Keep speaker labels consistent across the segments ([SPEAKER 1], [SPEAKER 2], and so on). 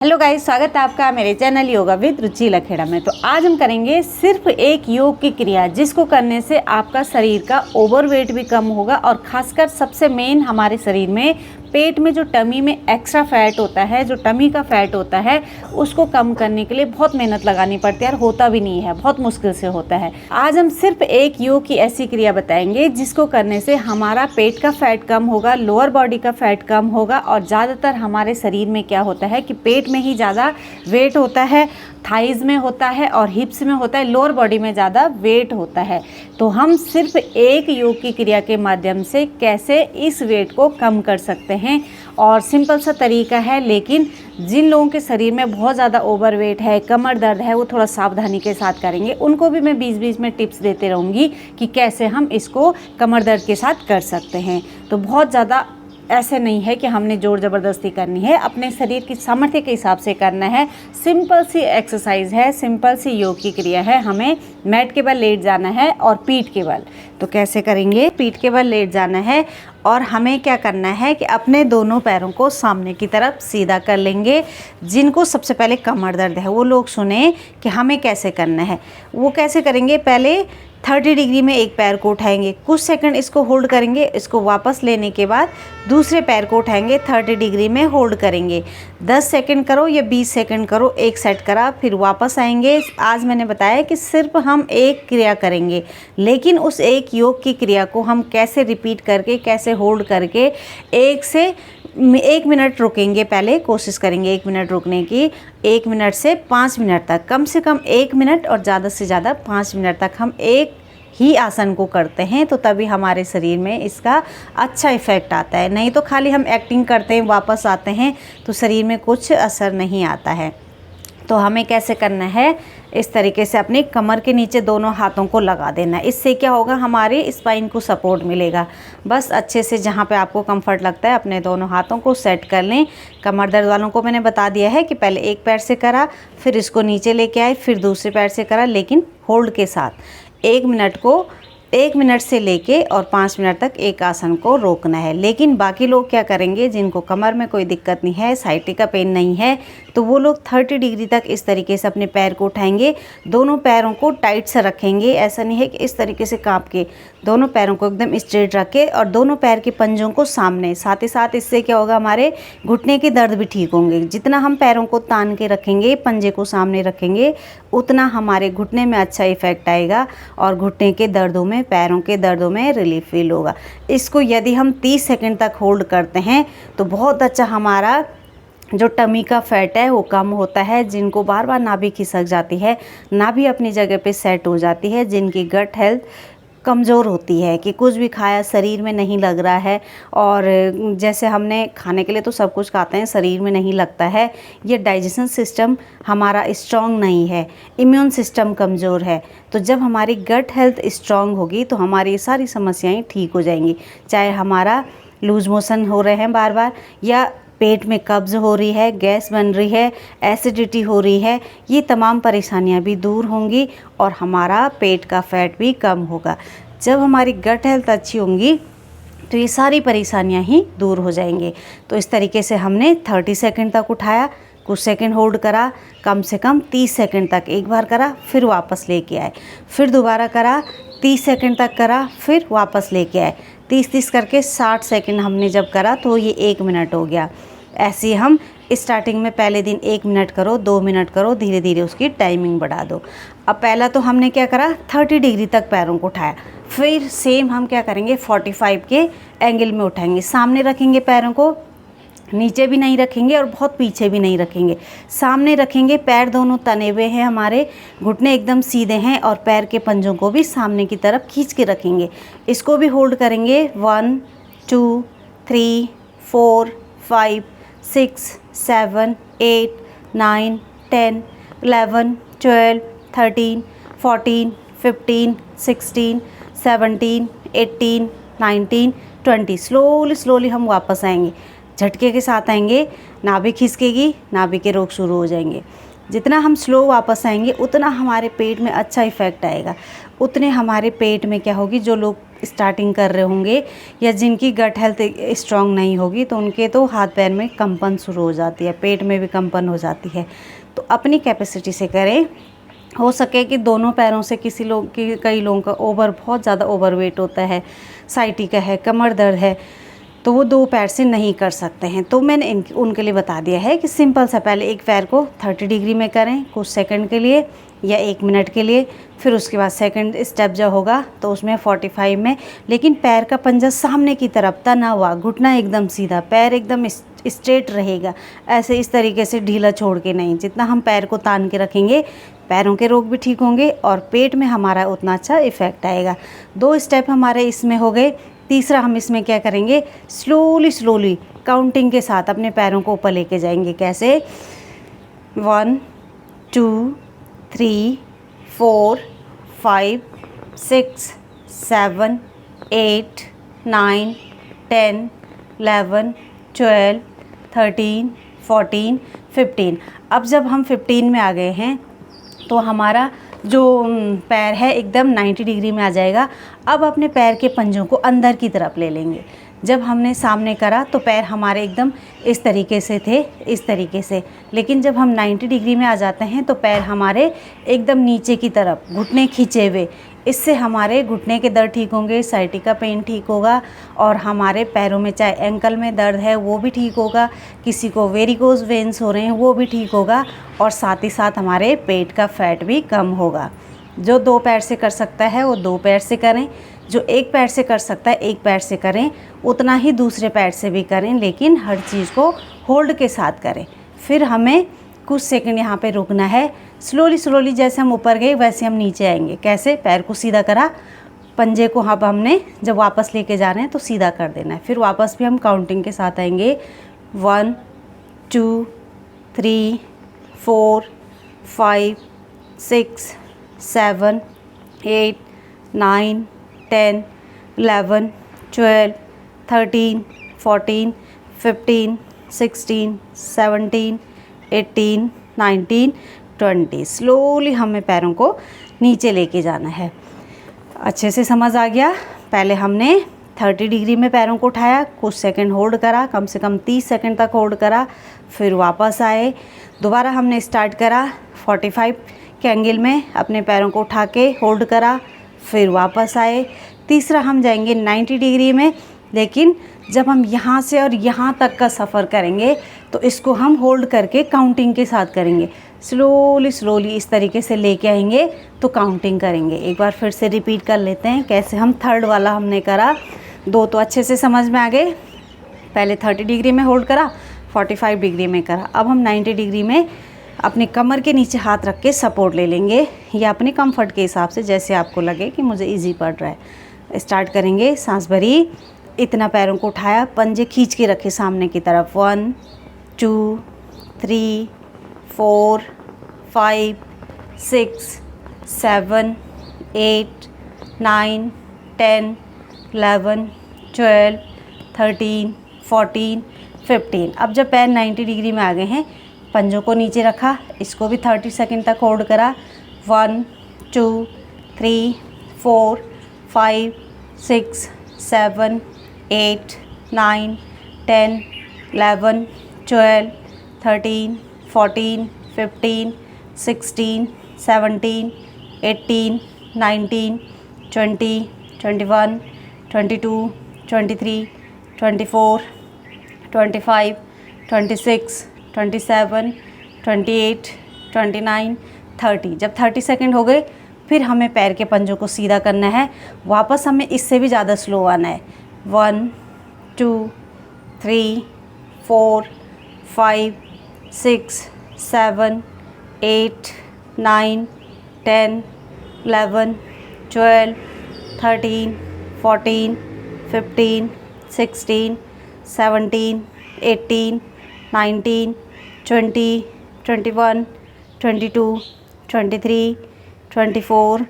[SPEAKER 1] Hello guys, स्वागत है आपका मेरे चैनल योगा विद रुचि लखेड़ा में। तो आज हम करेंगे सिर्फ एक योग की क्रिया जिसको करने से आपका शरीर का ओवरवेट भी कम होगा और खासकर सबसे मेन हमारे शरीर में पेट में जो टमी में एक्स्ट्रा फैट होता है, जो टमी का फैट होता है, उसको कम करने के लिए बहुत मेहनत लगानी पड़ती है और होता भी नहीं है, बहुत मुश्किल से होता है। आज हम सिर्फ एक योग की ऐसी क्रिया बताएंगे जिसको करने से हमारा पेट का फैट कम होगा, लोअर बॉडी का फैट कम होगा। और ज़्यादातर हमारे शरीर में क्या होता है कि पेट में ही ज़्यादा वेट होता है, थाइज़ में होता है और हिप्स में होता है, लोअर बॉडी में ज़्यादा वेट होता है। तो हम सिर्फ एक योग की क्रिया के माध्यम से कैसे इस वेट को कम कर सकते हैं, और सिंपल सा तरीका है, लेकिन जिन लोगों के शरीर में बहुत ज़्यादा ओवरवेट है, कमर दर्द है, वो थोड़ा सावधानी के साथ करेंगे। उनको भी मैं बीच बीच में टिप्स देते रहूँगी कि कैसे हम इसको कमर दर्द के साथ कर सकते हैं। तो बहुत ज़्यादा ऐसे नहीं है कि हमने ज़ोर ज़बरदस्ती करनी है, अपने शरीर की सामर्थ्य के हिसाब से करना है। सिंपल सी एक्सरसाइज है, सिंपल सी योग की क्रिया है। हमें मैट के बल लेट जाना है और पीठ के बल। तो कैसे करेंगे? पीठ के बल लेट जाना है और हमें क्या करना है कि अपने दोनों पैरों को सामने की तरफ सीधा कर लेंगे। जिनको सबसे पहले कमर दर्द है वो लोग सुने कि हमें कैसे करना है। वो कैसे करेंगे? पहले 30 डिग्री में एक पैर को उठाएंगे, कुछ सेकंड इसको होल्ड करेंगे, इसको वापस लेने के बाद दूसरे पैर को उठाएंगे, 30 डिग्री में होल्ड करेंगे। 10 सेकंड करो या 20 सेकंड करो, एक सेट करा, फिर वापस आएंगे। आज मैंने बताया कि सिर्फ हम एक क्रिया करेंगे, लेकिन उस एक योग की क्रिया को हम कैसे रिपीट करके, कैसे होल्ड करके 1 मिनट रुकेंगे। पहले कोशिश करेंगे 1 मिनट रुकने की। 1 मिनट से 5 मिनट तक, कम से कम 1 मिनट और ज़्यादा से ज़्यादा 5 मिनट तक हम एक ही आसन को करते हैं, तो तभी हमारे शरीर में इसका अच्छा इफ़ेक्ट आता है। नहीं तो खाली हम एक्टिंग करते हैं, वापस आते हैं, तो शरीर में कुछ असर नहीं आता है। तो हमें कैसे करना है? इस तरीके से अपनी कमर के नीचे दोनों हाथों को लगा देना। इससे क्या होगा? हमारे स्पाइन को सपोर्ट मिलेगा। बस अच्छे से जहाँ पे आपको कंफर्ट लगता है अपने दोनों हाथों को सेट कर लें। कमर दर्द वालों को मैंने बता दिया है कि पहले एक पैर से करा, फिर इसको नीचे लेके आए, फिर दूसरे पैर से करा, लेकिन होल्ड के साथ। 1 मिनट से लेके और 5 मिनट तक एक आसन को रोकना है। लेकिन बाकी लोग क्या करेंगे? जिनको कमर में कोई दिक्कत नहीं है, साइटिका पेन नहीं है, तो वो लोग 30 डिग्री तक इस तरीके से अपने पैर को उठाएंगे, दोनों पैरों को टाइट से रखेंगे। ऐसा नहीं है कि इस तरीके से काँप के, दोनों पैरों को एकदम स्ट्रेट रख के और दोनों पैर के पंजों को सामने। साथ ही साथ इससे क्या होगा? हमारे घुटने के दर्द भी ठीक होंगे। जितना हम पैरों को तान के रखेंगे, पंजे को सामने रखेंगे, उतना हमारे घुटने में अच्छा इफेक्ट आएगा और घुटने के दर्दों में, पैरों के दर्दों में रिलीफ फील होगा। इसको यदि हम 30 सेकंड तक होल्ड करते हैं तो बहुत अच्छा हमारा जो टमी का फैट है वो कम होता है। जिनको बार बार नाभि खिसक जाती है, नाभि अपनी जगह पे सेट हो जाती है, जिनकी गट हेल्थ कमज़ोर होती है कि कुछ भी खाया शरीर में नहीं लग रहा है, और जैसे हमने खाने के लिए तो सब कुछ खाते हैं, शरीर में नहीं लगता है, ये डाइजेशन सिस्टम हमारा स्ट्रॉन्ग नहीं है, इम्यून सिस्टम कमज़ोर है। तो जब हमारी गट हेल्थ स्ट्रॉन्ग होगी तो हमारी ये सारी समस्याएं ठीक हो जाएंगी। चाहे हमारा लूज मोशन हो रहे हैं बार बार, या पेट में कब्ज़ हो रही है, गैस बन रही है, एसिडिटी हो रही है, ये तमाम परेशानियां भी दूर होंगी और हमारा पेट का फैट भी कम होगा। जब हमारी गट हेल्थ अच्छी होंगी तो ये सारी परेशानियां ही दूर हो जाएंगी। तो इस तरीके से हमने 30 सेकंड तक उठाया, कुछ सेकंड होल्ड करा, कम से कम 30 सेकंड तक एक बार करा, फिर वापस लेके आए, फिर दोबारा करा, 30 सेकंड तक करा, फिर वापस लेके आए। 30 करके 60 सेकंड हमने जब करा तो ये 1 मिनट हो गया। ऐसे ही हम स्टार्टिंग में पहले दिन 1 मिनट करो, 2 मिनट करो, धीरे धीरे उसकी टाइमिंग बढ़ा दो। अब पहला तो हमने क्या करा? 30 डिग्री तक पैरों को उठाया। फिर सेम हम क्या करेंगे? 45 के एंगल में उठाएंगे, सामने रखेंगे पैरों को, नीचे भी नहीं रखेंगे और बहुत पीछे भी नहीं रखेंगे, सामने रखेंगे। पैर दोनों तने हुए हैं, हमारे घुटने एकदम सीधे हैं और पैर के पंजों को भी सामने की तरफ खींच के रखेंगे। इसको भी होल्ड करेंगे। 1 2 3 4 5 6 7 8 9 10 11 12 13 14 15 16 17 18 19 20। स्लोली हम वापस आएंगे, झटके के साथ आएंगे, नाभि खिसकेगी, नाभि के रोग शुरू हो जाएंगे। जितना हम स्लो वापस आएंगे उतना हमारे पेट में अच्छा इफ़ेक्ट आएगा, उतने हमारे पेट में क्या होगी? जो लोग स्टार्टिंग कर रहे होंगे या जिनकी गट हेल्थ स्ट्रॉन्ग नहीं होगी तो उनके तो हाथ पैर में कंपन शुरू हो जाती है, पेट में भी कंपन हो जाती है। तो अपनी कैपेसिटी से करें। हो सके कि दोनों पैरों से कई लोगों का बहुत ज़्यादा ओवरवेट होता है, साइटिका है, कमर दर्द है, तो वो 2 पैर से नहीं कर सकते हैं। तो मैंने उनके लिए बता दिया है कि सिंपल सा पहले एक पैर को 30 डिग्री में करें कुछ सेकंड के लिए या 1 मिनट के लिए, फिर उसके बाद सेकंड स्टेप जो होगा तो उसमें 45 में, लेकिन पैर का पंजा सामने की तरफ तना हुआ, घुटना एकदम सीधा, पैर एकदम स्ट्रेट रहेगा, ऐसे इस तरीके से ढीला छोड़ के नहीं। जितना हम पैर को तान के रखेंगे पैरों के रोग भी ठीक होंगे और पेट में हमारा उतना अच्छा इफ़ेक्ट आएगा। 2 स्टेप हमारे इसमें हो गए। तीसरा हम इसमें क्या करेंगे, स्लोली काउंटिंग के साथ अपने पैरों को ऊपर लेके जाएंगे। कैसे, 1 2 3 4 5 6 7 8 9 10 11 12 13 14 15। अब जब हम 15 में आ गए हैं तो हमारा जो पैर है एकदम 90 डिग्री में आ जाएगा। अब अपने पैर के पंजों को अंदर की तरफ ले लेंगे। जब हमने सामने करा तो पैर हमारे एकदम इस तरीके से थे, इस तरीके से, लेकिन जब हम 90 डिग्री में आ जाते हैं तो पैर हमारे एकदम नीचे की तरफ, घुटने खींचे हुए। इससे हमारे घुटने के दर्द ठीक होंगे, साइटिका पेन ठीक होगा और हमारे पैरों में चाहे एंकल में दर्द है वो भी ठीक होगा, किसी को वेरिकोज वेन्स हो रहे हैं वो भी ठीक होगा और साथ ही साथ हमारे पेट का फैट भी कम होगा। जो 2 पैर से कर सकता है वो 2 पैर से करें, जो 1 पैर से कर सकता है 1 पैर से करें, उतना ही दूसरे पैर से भी करें, लेकिन हर चीज़ को होल्ड के साथ करें। फिर हमें कुछ सेकंड यहाँ पे रुकना है। स्लोली जैसे हम ऊपर गए वैसे हम नीचे आएंगे। कैसे, पैर को सीधा करा, पंजे को अब हमने जब वापस लेके जा रहे हैं तो सीधा कर देना है। फिर वापस भी हम काउंटिंग के साथ आएंगे, 1 2 3 4 5 6 7 8 9 10 11 12 13 14 15 16 17 18 19 20। स्लोली हमें पैरों को नीचे लेके जाना है। अच्छे से समझ आ गया। पहले हमने 30 डिग्री में पैरों को उठाया, कुछ सेकंड होल्ड करा, कम से कम 30 सेकंड तक होल्ड करा, फिर वापस आए। दोबारा हमने स्टार्ट करा 45 के एंगल में, अपने पैरों को उठा के होल्ड करा, फिर वापस आए। तीसरा हम जाएंगे 90 डिग्री में, लेकिन जब हम यहाँ से और यहाँ तक का सफ़र करेंगे तो इसको हम होल्ड करके काउंटिंग के साथ करेंगे। स्लोली इस तरीके से लेके आएंगे तो काउंटिंग करेंगे। एक बार फिर से रिपीट कर लेते हैं कैसे हम थर्ड वाला हमने करा। 2 तो अच्छे से समझ में आ गए। पहले 30 डिग्री में होल्ड करा, 45 डिग्री में करा। अब हम 90 डिग्री में अपने कमर के नीचे हाथ रख के सपोर्ट ले लेंगे, या अपने कंफर्ट के हिसाब से जैसे आपको लगे कि मुझे इजी पड़ रहा है। स्टार्ट करेंगे, सांस भरी, इतना पैरों को उठाया, पंजे खींच के रखे सामने की तरफ। 1 2 3 4 5 6 7 8 9 10 11 12 13 14 15। अब जब पैर 90 डिग्री में आ गए हैं, पंजों को नीचे रखा, इसको भी 30 सेकंड तक होल्ड करा। 1 2 3 4 5 6 7 8 9 10 11 12 13 14 15 16 17 18 19 20 21 22 23 24 25 26 27 28 29 30। जब 30 सेकंड हो गए, फिर हमें पैर के पंजों को सीधा करना है। वापस हमें इससे भी ज़्यादा स्लो आना है। 1 2 3 4 5 6 7 8 9 10 11 12 13 14 15 16 17 18 19 20 21 22 23 24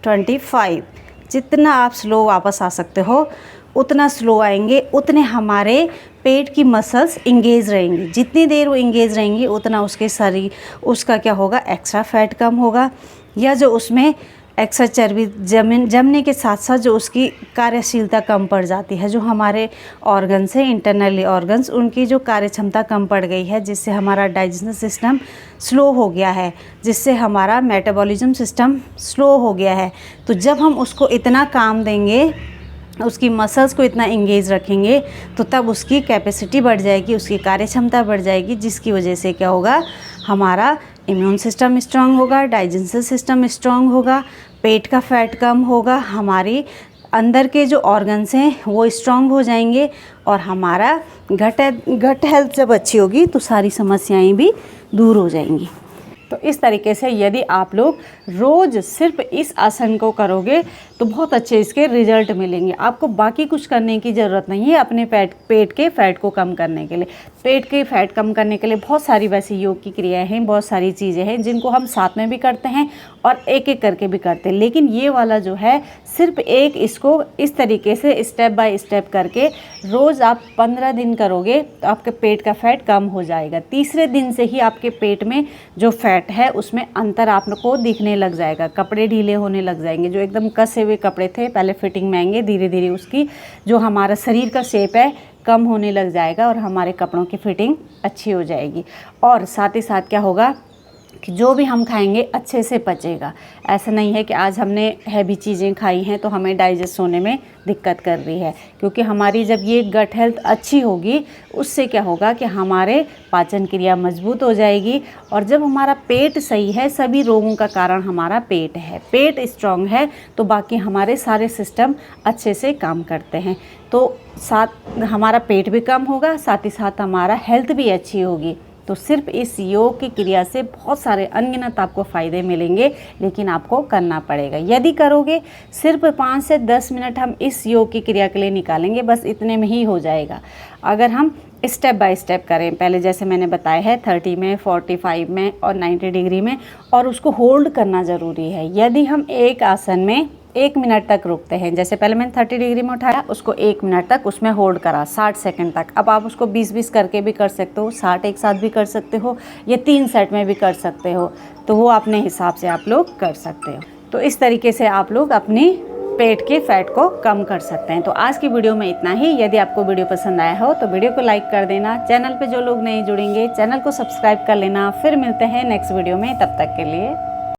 [SPEAKER 1] 25। जितना आप स्लो वापस आ सकते हो उतना स्लो आएंगे, उतने हमारे पेट की मसल्स इंगेज रहेंगी। जितनी देर वो इंगेज रहेंगी उतना उसके शरीर उसका क्या होगा, एक्स्ट्रा फैट कम होगा, या जो उसमें एक्स्ट्रा चर्बी जमने के साथ साथ जो उसकी कार्यशीलता कम पड़ जाती है, जो हमारे ऑर्गन्स हैं, इंटरनली ऑर्गन्स, उनकी जो कार्य क्षमता कम पड़ गई है, जिससे हमारा डाइजेशन सिस्टम स्लो हो गया है, जिससे हमारा मेटाबॉलिज्म सिस्टम स्लो हो गया है। तो जब हम उसको इतना काम देंगे, उसकी मसल्स को इतना इंगेज रखेंगे, तो तब उसकी कैपेसिटी बढ़ जाएगी, उसकी कार्य क्षमता बढ़ जाएगी, जिसकी वजह से क्या होगा, हमारा इम्यून सिस्टम स्ट्रांग होगा, डाइजेशन सिस्टम स्ट्रांग होगा, पेट का फैट कम होगा, हमारी अंदर के जो ऑर्गन्स हैं वो स्ट्रांग हो जाएंगे, और हमारा गट हेल्थ जब अच्छी होगी तो सारी समस्याएं भी दूर हो जाएंगी। तो इस तरीके से यदि आप लोग रोज़ सिर्फ इस आसन को करोगे तो बहुत अच्छे इसके रिजल्ट मिलेंगे। आपको बाकी कुछ करने की ज़रूरत नहीं है अपने पेट के फैट को कम करने के लिए। पेट के फैट कम करने के लिए बहुत सारी वैसी योग की क्रियाएं हैं, बहुत सारी चीज़ें हैं जिनको हम साथ में भी करते हैं और एक एक करके भी करते हैं। लेकिन ये वाला जो है सिर्फ एक, इसको इस तरीके से स्टेप बाय स्टेप करके रोज़ आप 15 दिन करोगे तो आपके पेट का फैट कम हो जाएगा। तीसरे दिन से ही आपके पेट में जो फैट है उसमें अंतर आपको दिखने लग जाएगा, कपड़े ढीले होने लग जाएंगे। जो एकदम कसे हुए कपड़े थे पहले फिटिंग में आएंगे, धीरे धीरे उसकी जो हमारा शरीर का शेप है कम होने लग जाएगा और हमारे कपड़ों की फिटिंग अच्छी हो जाएगी। और साथ ही साथ क्या होगा कि जो भी हम खाएंगे अच्छे से पचेगा। ऐसा नहीं है कि आज हमने हैवी चीज़ें खाई हैं तो हमें डाइजेस्ट होने में दिक्कत कर रही है, क्योंकि हमारी जब ये गट हेल्थ अच्छी होगी उससे क्या होगा कि हमारे पाचन क्रिया मजबूत हो जाएगी। और जब हमारा पेट सही है, सभी रोगों का कारण हमारा पेट है, पेट स्ट्रांग है तो बाकी हमारे सारे सिस्टम अच्छे से काम करते हैं। तो साथ हमारा पेट भी कम होगा, साथ ही साथ हमारा हेल्थ भी अच्छी होगी। तो सिर्फ इस योग की क्रिया से बहुत सारे अनगिनत आपको फ़ायदे मिलेंगे, लेकिन आपको करना पड़ेगा। यदि करोगे सिर्फ 5 से 10 मिनट हम इस योग की क्रिया के लिए निकालेंगे, बस इतने में ही हो जाएगा। अगर हम स्टेप बाय स्टेप करें, पहले जैसे मैंने बताया है 30 में, 45 में और 90 डिग्री में, और उसको होल्ड करना ज़रूरी है। यदि हम एक आसन में 1 मिनट तक रुकते हैं, जैसे पहले मैंने 30 डिग्री में उठाया, उसको 1 मिनट तक उसमें होल्ड करा 60 सेकंड तक। अब आप उसको 20-20 करके भी कर सकते हो, 60 एक साथ भी कर सकते हो, या 3 सेट में भी कर सकते हो, तो वो अपने हिसाब से आप लोग कर सकते हो। तो इस तरीके से आप लोग अपनी पेट के फैट को कम कर सकते हैं। तो आज की वीडियो में इतना ही। यदि आपको वीडियो पसंद आया हो तो वीडियो को लाइक कर देना। चैनल पे जो लोग नहीं जुड़ेंगे चैनल को सब्सक्राइब कर लेना। फिर मिलते हैं नेक्स्ट वीडियो में, तब तक के लिए